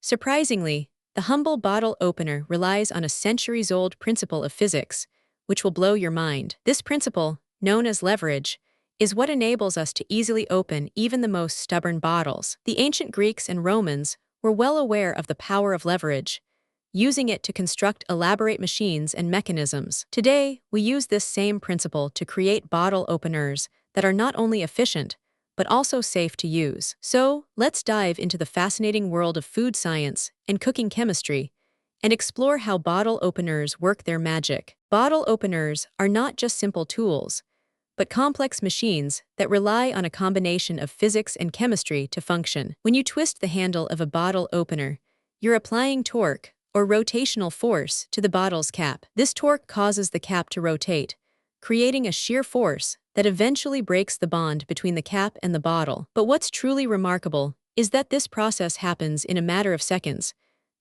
Surprisingly, the humble bottle opener relies on a centuries-old principle of physics, which will blow your mind. This principle, known as leverage, is what enables us to easily open even the most stubborn bottles. The ancient Greeks and Romans were well aware of the power of leverage, using it to construct elaborate machines and mechanisms. Today, we use this same principle to create bottle openers that are not only efficient, but also safe to use. So, let's dive into the fascinating world of food science and cooking chemistry and explore how bottle openers work their magic. Bottle openers are not just simple tools, but complex machines that rely on a combination of physics and chemistry to function. When you twist the handle of a bottle opener, you're applying torque, or rotational force, to the bottle's cap. This torque causes the cap to rotate, creating a shear force that eventually breaks the bond between the cap and the bottle. But what's truly remarkable is that this process happens in a matter of seconds,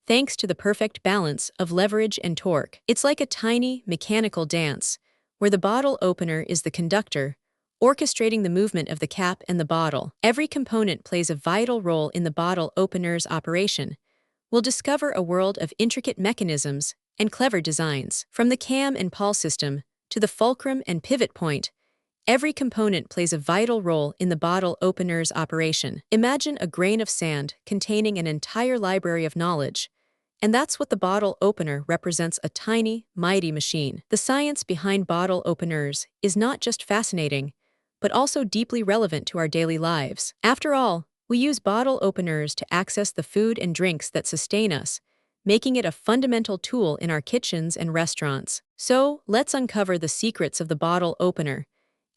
thanks to the perfect balance of leverage and torque. It's like a tiny, mechanical dance, where the bottle opener is the conductor, orchestrating the movement of the cap and the bottle. Every component plays a vital role in the bottle opener's operation. We'll discover a world of intricate mechanisms and clever designs. From the cam and pawl system to the fulcrum and pivot point, every component plays a vital role in the bottle opener's operation. Imagine a grain of sand containing an entire library of knowledge, and that's what the bottle opener represents: a tiny, mighty machine. The science behind bottle openers is not just fascinating, but also deeply relevant to our daily lives. After all, we use bottle openers to access the food and drinks that sustain us, making it a fundamental tool in our kitchens and restaurants. So, let's uncover the secrets of the bottle opener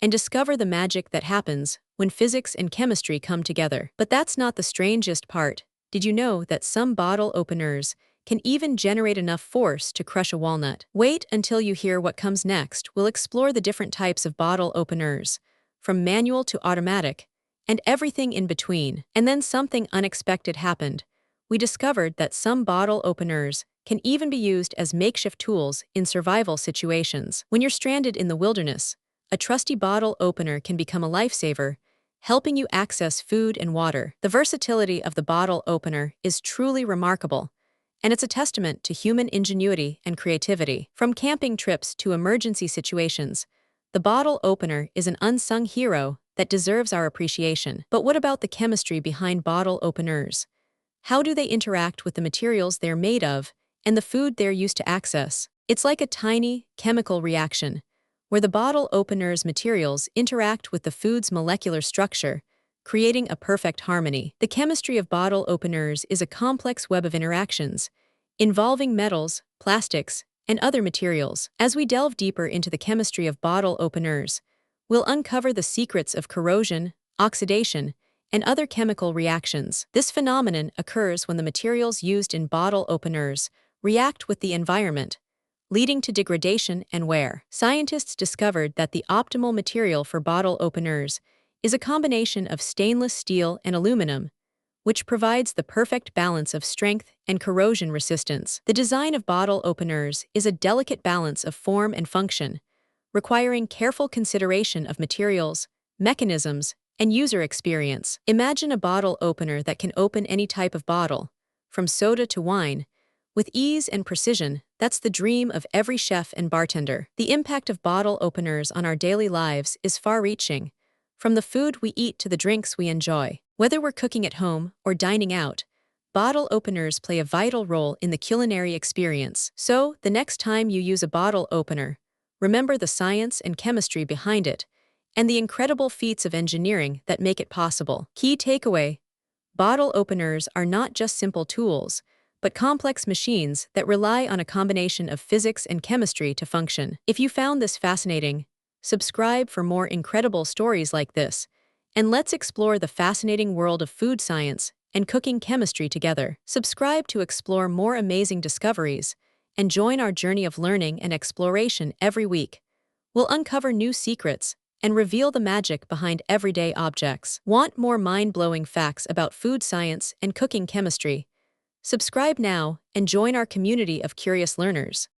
and discover the magic that happens when physics and chemistry come together. But that's not the strangest part. Did you know that some bottle openers can even generate enough force to crush a walnut? Wait until you hear what comes next. We'll explore the different types of bottle openers, from manual to automatic, and everything in between. And then something unexpected happened. We discovered that some bottle openers can even be used as makeshift tools in survival situations. When you're stranded in the wilderness, a trusty bottle opener can become a lifesaver, helping you access food and water. The versatility of the bottle opener is truly remarkable, and it's a testament to human ingenuity and creativity. From camping trips to emergency situations, the bottle opener is an unsung hero that deserves our appreciation. But what about the chemistry behind bottle openers? How do they interact with the materials they're made of and the food they're used to access? It's like a tiny, chemical reaction, where the bottle opener's materials interact with the food's molecular structure, creating a perfect harmony. The chemistry of bottle openers is a complex web of interactions, involving metals, plastics, and other materials. As we delve deeper into the chemistry of bottle openers, we'll uncover the secrets of corrosion, oxidation, and other chemical reactions. This phenomenon occurs when the materials used in bottle openers react with the environment, leading to degradation and wear. Scientists discovered that the optimal material for bottle openers is a combination of stainless steel and aluminum, which provides the perfect balance of strength and corrosion resistance. The design of bottle openers is a delicate balance of form and function, requiring careful consideration of materials, mechanisms, and user experience. Imagine a bottle opener that can open any type of bottle, from soda to wine, with ease and precision. That's the dream of every chef and bartender. The impact of bottle openers on our daily lives is far-reaching, from the food we eat to the drinks we enjoy. Whether we're cooking at home or dining out, bottle openers play a vital role in the culinary experience. So, the next time you use a bottle opener, remember the science and chemistry behind it, and the incredible feats of engineering that make it possible. Key takeaway: bottle openers are not just simple tools, but complex machines that rely on a combination of physics and chemistry to function. If you found this fascinating, subscribe for more incredible stories like this, and let's explore the fascinating world of food science and cooking chemistry together. Subscribe to explore more amazing discoveries, and join our journey of learning and exploration every week. We'll uncover new secrets and reveal the magic behind everyday objects. Want more mind-blowing facts about food science and cooking chemistry? Subscribe now and join our community of curious learners.